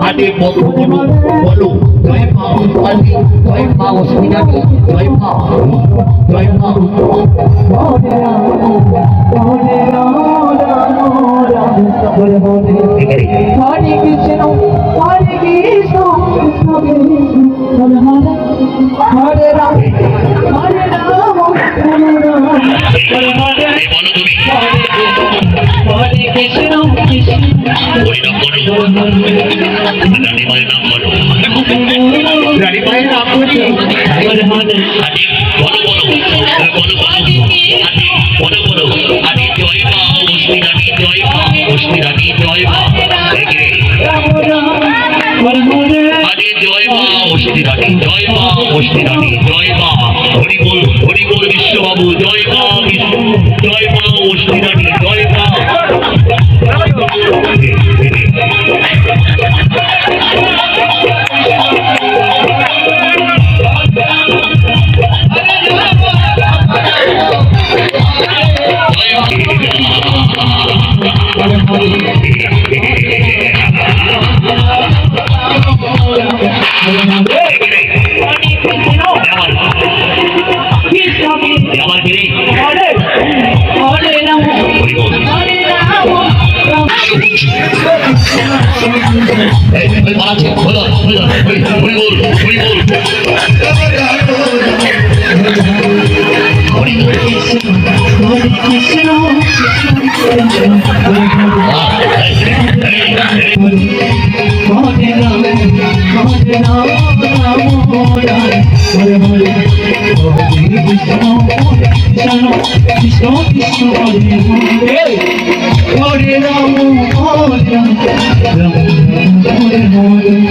আরে বন্ধ করো বলো জয় মা আদি জয় মা অস্মিতানি জয় মা জয় মা হরে কৃষ্ণ হরে কৃষ্ণ কৃষ্ণ কৃষ্ণ হরে রাম হরে রাম হরে রাম হরে কৃষ্ণ কৃষ্ণ রানী মায়ের নাম বলো রানী মায়ের নাম বলি বলো বলো বলো বলো আদি জয় মা অস্মিতানি জয় মা অস্মিতানি জয় মা আদি জয় মা অস্মিতানি জয় মা অস্মিতানি জয় মা হরি বল বিশ্ববাবু জয় মা বিষ্ণু জয় মা অস্মিতানি জয় মা Hare Ram, Hare Ram, Ram Ram, Hare Hare.